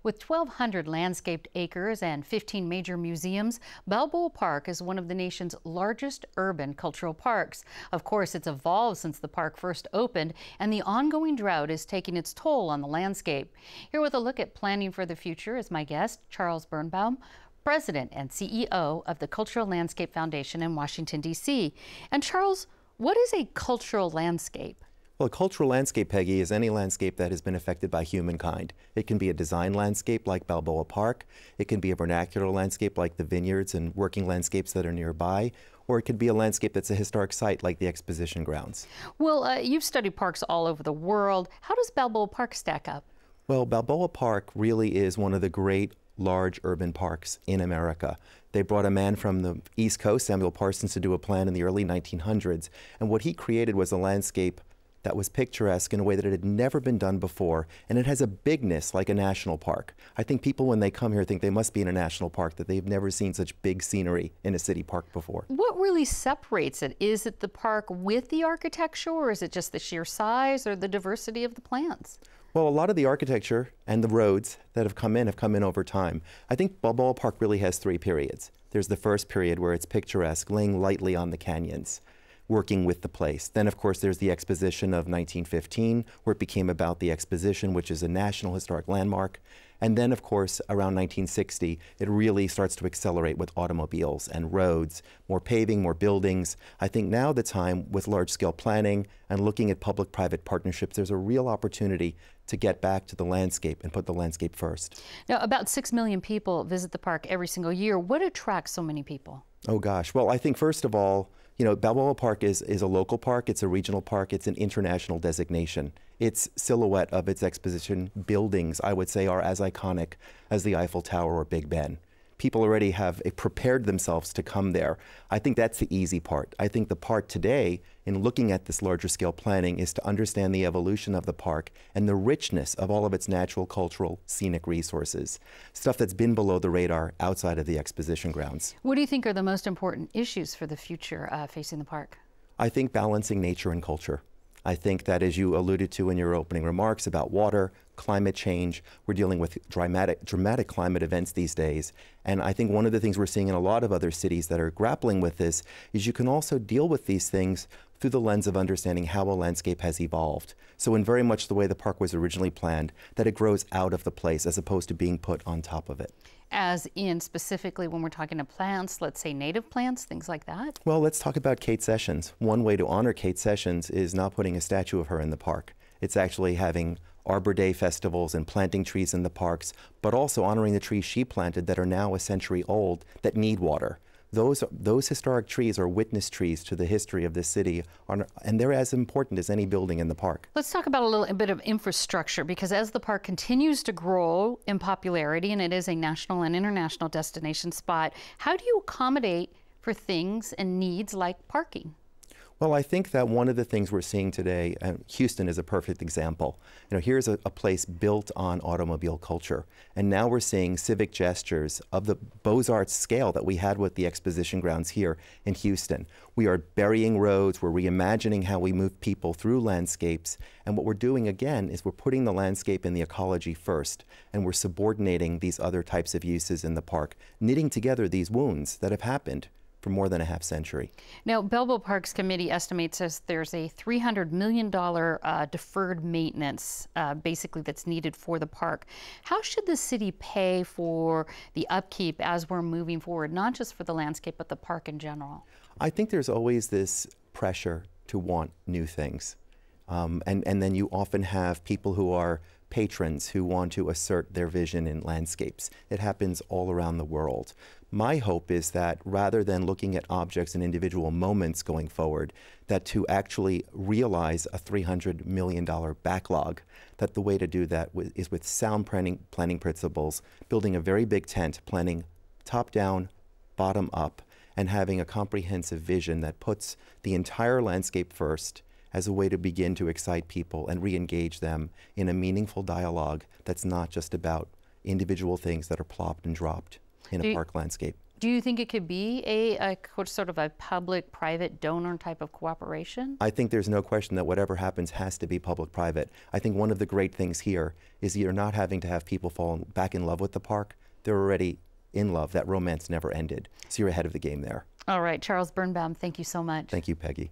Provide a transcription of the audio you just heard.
With 1,200 landscaped acres and 15 major museums, Balboa Park is one of the nation's largest urban cultural parks. Of course, it's evolved since the park first opened, and the ongoing drought is taking its toll on the landscape. Here with a look at planning for the future is my guest, Charles Birnbaum, President and CEO of the Cultural Landscape Foundation in Washington, D.C. And Charles, what is a cultural landscape? Well, a cultural landscape, Peggy, is any landscape that has been affected by humankind. It can be a design landscape like Balboa Park. It can be a vernacular landscape like the vineyards and working landscapes that are nearby. Or it could be a landscape that's a historic site like the exposition grounds. Well, you've studied parks all over the world. How does Balboa Park stack up? Well, Balboa Park really is one of the great large urban parks in America. They brought a man from the East Coast, Samuel Parsons, to do a plan in the early 1900s. And what he created was a landscape that was picturesque in a way that it had never been done before, and it has a bigness like a national park. I think people, when they come here, think they must be in a national park, that they've never seen such big scenery in a city park before. What really separates it? Is it the park with the architecture, or is it just the sheer size or the diversity of the plants? Well, a lot of the architecture and the roads that have come in over time. I think Balboa Park really has three periods. There's the first period where it's picturesque, laying lightly on the canyons, working with the place. Then, of course, there's the exposition of 1915, where it became about the exposition, which is a national historic landmark. And then, of course, around 1960, it really starts to accelerate with automobiles and roads, more paving, more buildings. I think now the time, with large-scale planning and looking at public-private partnerships, there's a real opportunity to get back to the landscape and put the landscape first. Now, about 6 million people visit the park every single year. What attracts so many people? Oh, gosh. Well, I think, first of all, Balboa Park is a local park, it's a regional park, it's an international designation. Its silhouette of its exposition buildings, I would say, are as iconic as the Eiffel Tower or Big Ben. People already have prepared themselves to come there. I think that's the easy part. I think the part today, in looking at this larger scale planning, is to understand the evolution of the park and the richness of all of its natural, cultural, scenic resources. Stuff that's been below the radar outside of the exposition grounds. What do you think are the most important issues for the future facing the park? I think balancing nature and culture. I think that, as you alluded to in your opening remarks about water, climate change, we're dealing with dramatic climate events these days. And I think one of the things we're seeing in a lot of other cities that are grappling with this is you can also deal with these things through the lens of understanding how a landscape has evolved. So in very much the way the park was originally planned, that it grows out of the place as opposed to being put on top of it. As in specifically when we're talking to plants, let's say native plants, things like that? Well, let's talk about Kate Sessions. One way to honor Kate Sessions is not putting a statue of her in the park. It's actually having Arbor Day festivals and planting trees in the parks, but also honoring the trees she planted that are now a century old that need water. Those historic trees are witness trees to the history of this city, and they're as important as any building in the park. Let's talk about a bit of infrastructure, because as the park continues to grow in popularity, and it is a national and international destination spot, how do you accommodate for things and needs like parking? Well, I think that one of the things we're seeing today, and Houston is a perfect example. Here's a place built on automobile culture, and now we're seeing civic gestures of the Beaux-Arts scale that we had with the exposition grounds here in Houston. We are burying roads, we're reimagining how we move people through landscapes, and what we're doing again is we're putting the landscape and the ecology first, and we're subordinating these other types of uses in the park, knitting together these wounds that have happened for more than a half century. Now, Balboa Parks Committee estimates there's a $300 million deferred maintenance, basically, that's needed for the park. How should the city pay for the upkeep as we're moving forward, not just for the landscape, but the park in general? I think there's always this pressure to want new things. And then you often have people who are patrons who want to assert their vision in landscapes. It happens all around the world. My hope is that rather than looking at objects and individual moments going forward, that to actually realize a $300 million backlog, that the way to do that is with sound planning principles, building a very big tent, planning top down, bottom up, and having a comprehensive vision that puts the entire landscape first as a way to begin to excite people and re-engage them in a meaningful dialogue that's not just about individual things that are plopped and dropped in a park landscape. Do you think it could be a sort of a public-private donor type of cooperation? I think there's no question that whatever happens has to be public-private. I think one of the great things here is you're not having to have people fall back in love with the park. They're already in love. That romance never ended. So you're ahead of the game there. All right, Charles Birnbaum, thank you so much. Thank you, Peggy.